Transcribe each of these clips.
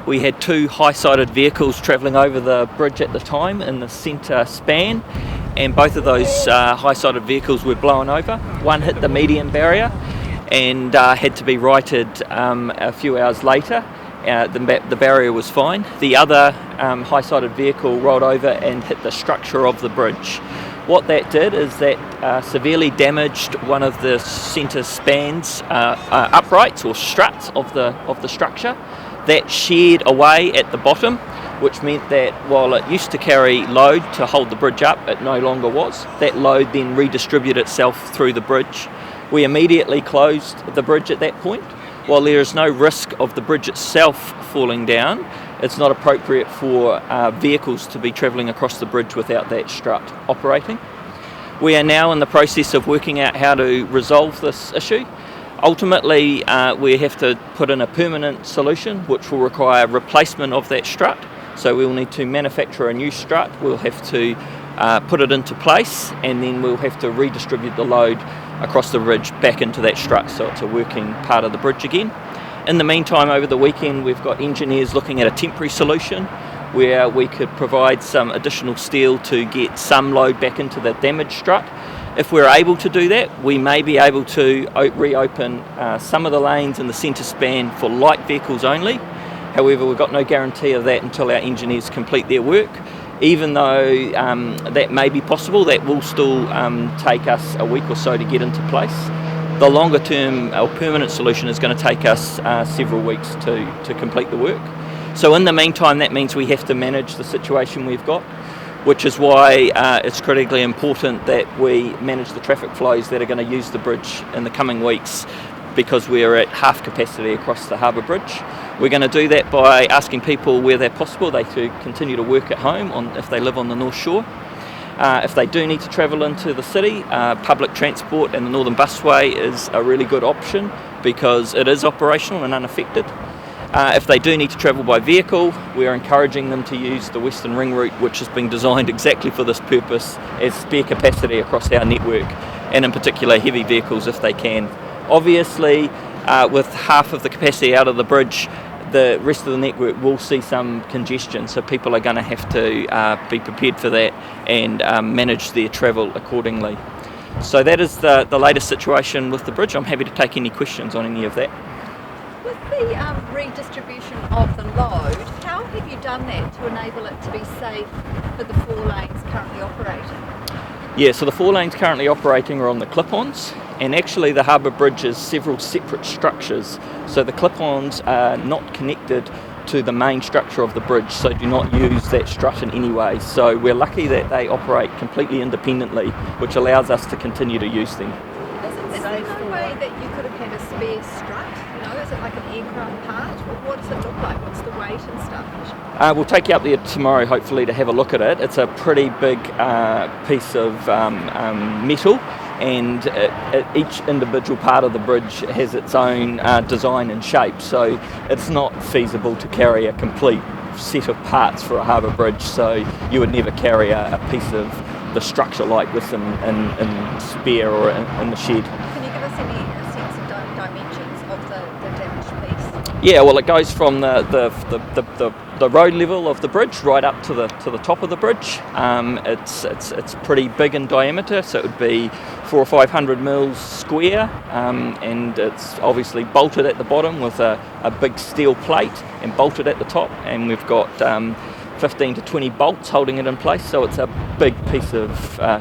We had two high-sided vehicles travelling over the bridge at the time in the centre span, and both of those high-sided vehicles were blown over. One hit the median barrier and had to be righted a few hours later. The barrier was fine. The other high-sided vehicle rolled over and hit the structure of the bridge. What that did is that severely damaged one of the centre spans uprights or struts of the structure. That sheared away at the bottom, which meant that while it used to carry load to hold the bridge up, it no longer was. That load then redistributed itself through the bridge. We immediately closed the bridge at that point. While there is no risk of the bridge itself falling down, it's not appropriate for vehicles to be travelling across the bridge without that strut operating. We are now in the process of working out how to resolve this issue. Ultimately, we have to put in a permanent solution which will require replacement of that strut. So we'll need to manufacture a new strut, we'll have to put it into place, and then we'll have to redistribute the load across the bridge back into that strut so it's a working part of the bridge again. In the meantime, over the weekend, we've got engineers looking at a temporary solution where we could provide some additional steel to get some load back into the damaged strut. If we're able to do that, we may be able to reopen some of the lanes in the centre span for light vehicles only. However, we've got no guarantee of that until our engineers complete their work. Even though that may be possible, that will still take us a week or so to get into place. The longer term or permanent solution is going to take us several weeks to complete the work. So in the meantime, that means we have to manage the situation we've got, which is why it's critically important that we manage the traffic flows that are going to use the bridge in the coming weeks, because we're at half capacity across the Harbour Bridge. We're going to do that by asking people where they're possible they to continue to work at home if they live on the North Shore. If they do need to travel into the city, public transport and the Northern Busway is a really good option because it is operational and unaffected. If they do need to travel by vehicle, we are encouraging them to use the Western Ring Route, which has been designed exactly for this purpose as spare capacity across our network, and in particular heavy vehicles if they can. Obviously, with half of the capacity out of the bridge, the rest of the network will see some congestion, so people are going to have to be prepared for that and manage their travel accordingly. So that is the latest situation with the bridge. I'm happy to take any questions on any of that. With the redistribution of the load, how have you done that to enable it to be safe for the 4 lanes currently operating? Yeah, so the 4 lanes currently operating are on the clip-ons, and actually the Harbour Bridge is several separate structures. So the clip-ons are not connected to the main structure of the bridge, so do not use that strut in any way. So we're lucky that they operate completely independently, which allows us to continue to use them. Is there no way that you could have had a spare strut? Is it like an aircraft part? What does it look like? What's the weight and stuff? We'll take you up there tomorrow, hopefully, to have a look at it. It's a pretty big piece of metal, and each individual part of the bridge has its own design and shape, so it's not feasible to carry a complete set of parts for a harbour bridge, so you would never carry a piece of the structure like this in spare or in the shed. Can you give us any sense of dimensions of the damaged piece? Yeah, well, it goes from the road level of the bridge right up to the top of the bridge. It's pretty big in diameter, so it would be 400 or 500 mils square, and it's obviously bolted at the bottom with a big steel plate and bolted at the top, and we've got 15 to 20 bolts holding it in place, so it's a big piece of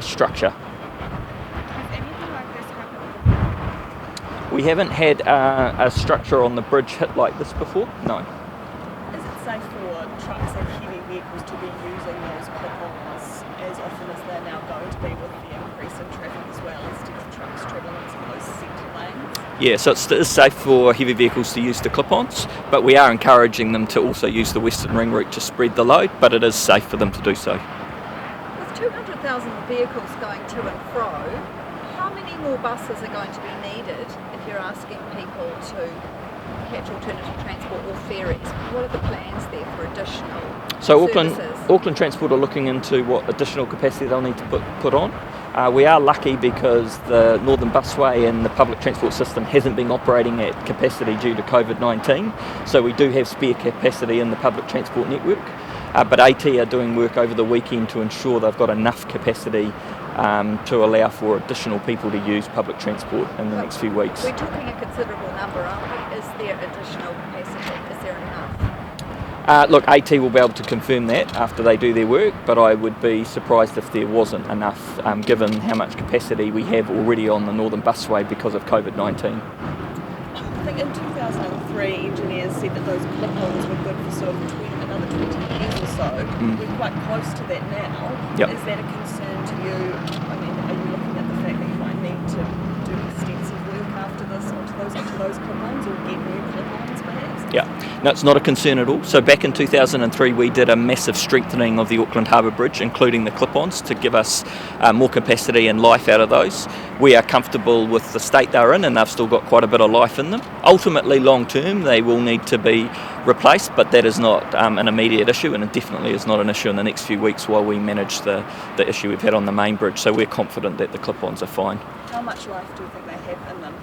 structure. Has anything like this happened? We haven't had a structure on the bridge hit like this before, no. Is it safe for trucks and heavy vehicles to be using those clip-ons as often as they're now going to be with the increase in traffic as well, instead of trucks travelling into those centre lanes? Yeah, so it is safe for heavy vehicles to use the clip-ons, but we are encouraging them to also use the Western Ring Route to spread the load, but it is safe for them to do so. With 200,000 vehicles going to and fro, how many more buses are going to be needed if you're asking people to catch alternative transport or ferries? What are the plans there for additional services? Auckland Transport are looking into what additional capacity they'll need to put on. We are lucky because the Northern Busway and the public transport system hasn't been operating at capacity due to COVID-19, so we do have spare capacity in the public transport network. But AT are doing work over the weekend to ensure they've got enough capacity to allow for additional people to use public transport in the next few weeks. We're talking a considerable number, aren't we? Is there additional capacity? Is there enough? Look, AT will be able to confirm that after they do their work, but I would be surprised if there wasn't enough, given how much capacity we have already on the Northern Busway because of COVID-19. I think in 2003, engineers said that those clip-ons were good for sort of another 20 years or so. We're quite close to that now. Yep. Is that a concern to you? I mean, are you looking at the fact that you might need to do extensive work after this onto those clip-ons or get new clip-ons perhaps? Yeah, no, it's not a concern at all. So back in 2003 we did a massive strengthening of the Auckland Harbour Bridge, including the clip-ons, to give us more capacity and life out of those. We are comfortable with the state they're in, and they've still got quite a bit of life in them. Ultimately, long term, they will need to be replaced, but that is not an immediate issue, and it definitely is not an issue in the next few weeks while we manage the issue we've had on the main bridge. So we're confident that the clip-ons are fine. How much life do you think they have in them?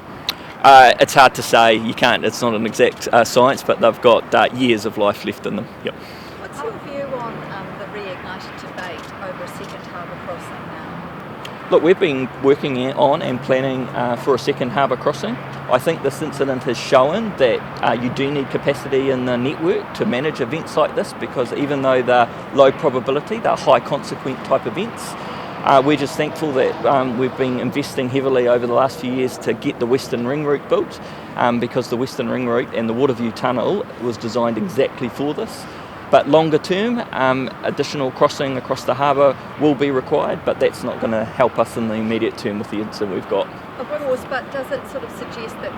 It's hard to say. You can't. It's not an exact science, but they've got years of life left in them. Yep. What's your view on the reignited debate over a second harbour crossing now? Look, we've been working on and planning for a second harbour crossing. I think this incident has shown that you do need capacity in the network to manage events like this, because even though they're low probability, they're high consequent type events. We're just thankful that we've been investing heavily over the last few years to get the Western Ring Route built, because the Western Ring Route and the Waterview Tunnel was designed exactly for this. But longer term, additional crossing across the harbour will be required, but that's not going to help us in the immediate term with the incident we've got. Of course, but does it sort of suggest that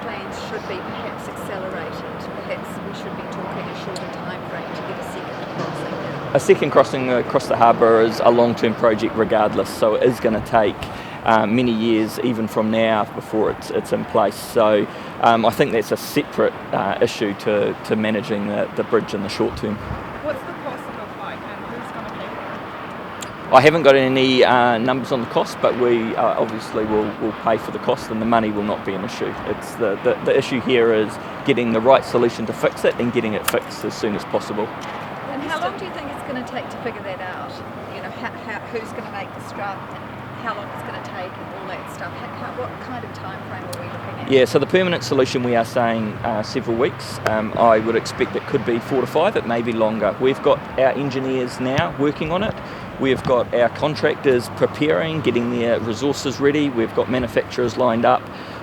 plans should be perhaps accelerated? Perhaps we should be talking a shorter time frame to get a second crossing? A second crossing across the harbour is a long-term project regardless, so it is going to take many years even from now before it's in place. So I think that's a separate issue to managing the bridge in the short term. What's the cost look like and who's going to pay for it? I haven't got any numbers on the cost, but we obviously will pay for the cost, and the money will not be an issue. It's the issue here is getting the right solution to fix it and getting it fixed as soon as possible. And how long do you think it's going to take to figure that out? You know, who's going to make the strut and how long it's going to take and all that stuff? What kind of time frame are we looking at? Yeah, so the permanent solution we are saying several weeks. I would expect it could be 4 to 5, it may be longer. We've got our engineers now working on it. We've got our contractors preparing, getting their resources ready. We've got manufacturers lined up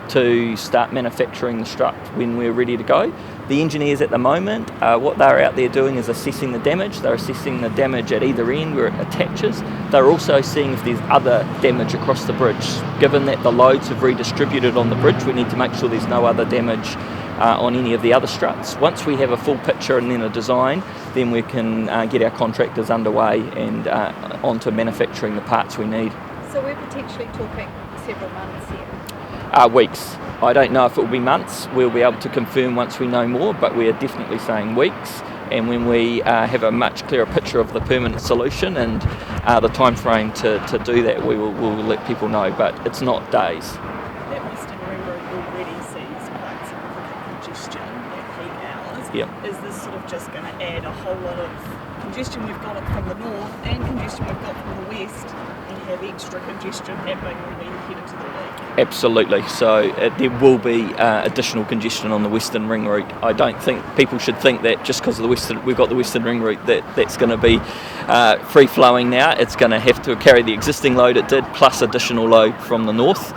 to start manufacturing the strut when we're ready to go. The engineers at the moment, what they're out there doing is assessing the damage. They're assessing the damage at either end where it attaches. They're also seeing if there's other damage across the bridge. Given that the loads have redistributed on the bridge, we need to make sure there's no other damage on any of the other struts. Once we have a full picture and then a design, then we can get our contractors underway and onto manufacturing the parts we need. So we're potentially talking several months here? Weeks. I don't know if it will be months. We'll be able to confirm once we know more, but we are definitely saying weeks. And when we have a much clearer picture of the permanent solution and the time frame to do that, we'll let people know, but it's not days. That Western Ring Road already sees quite significant congestion at peak hours. Yep. Is this sort of just going to add a whole lot of congestion we've got from the north and congestion we've got from the west, and have extra congestion happening when we head into the week? Absolutely. So there will be additional congestion on the Western Ring Route. I don't think people should think that just because we've got the Western Ring Route that's going to be free flowing now. It's going to have to carry the existing load it did plus additional load from the north.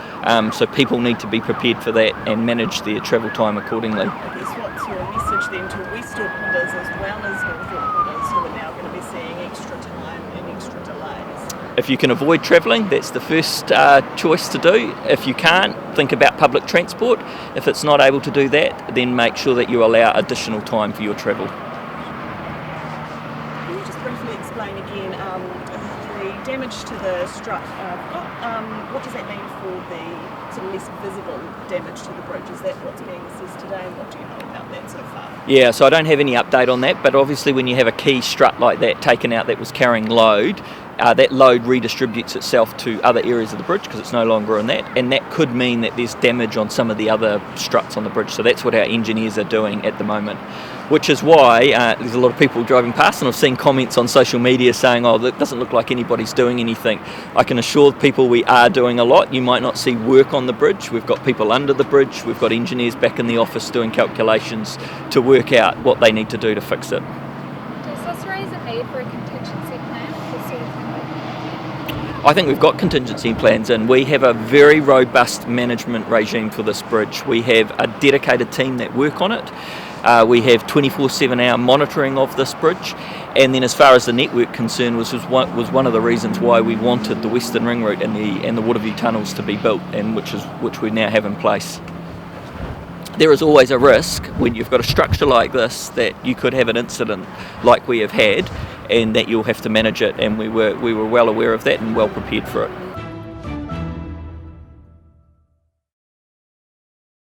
So people need to be prepared for that and manage their travel time accordingly. I guess what's your message then to West Aucklanders as well as North Aucklanders who are now going to be seeing extra time and extra delays? If you can avoid travelling, that's the first choice to do. If you can't, think about public transport. If it's not able to do that, then make sure that you allow additional time for your travel. Can you just briefly explain again the damage to the strut, what does that mean for the sort of less visible damage to the bridge? Is that what's being assessed today, and what do you know about that so far? Yeah, so I don't have any update on that, but obviously when you have a key strut like that taken out that was carrying load, that load redistributes itself to other areas of the bridge because it's no longer on that, and that could mean that there's damage on some of the other struts on the bridge. So that's what our engineers are doing at the moment, which is why there's a lot of people driving past, and I've seen comments on social media saying, oh, that doesn't look like anybody's doing anything. I can assure people we are doing a lot. You might not see work on the bridge. We've got people under the bridge. We've got engineers back in the office doing calculations to work out what they need to do to fix it. Does this raise a need for a contingency plan for sort of thing? I think we've got contingency plans, and we have a very robust management regime for this bridge. We have a dedicated team that work on it. We have 24/7 hour monitoring of this bridge, and then as far as the network concern was one of the reasons why we wanted the Western Ring Route and the Waterview tunnels to be built, and which we now have in place. There is always a risk when you've got a structure like this that you could have an incident like we have had, and that you'll have to manage it, and we were well aware of that and well prepared for it.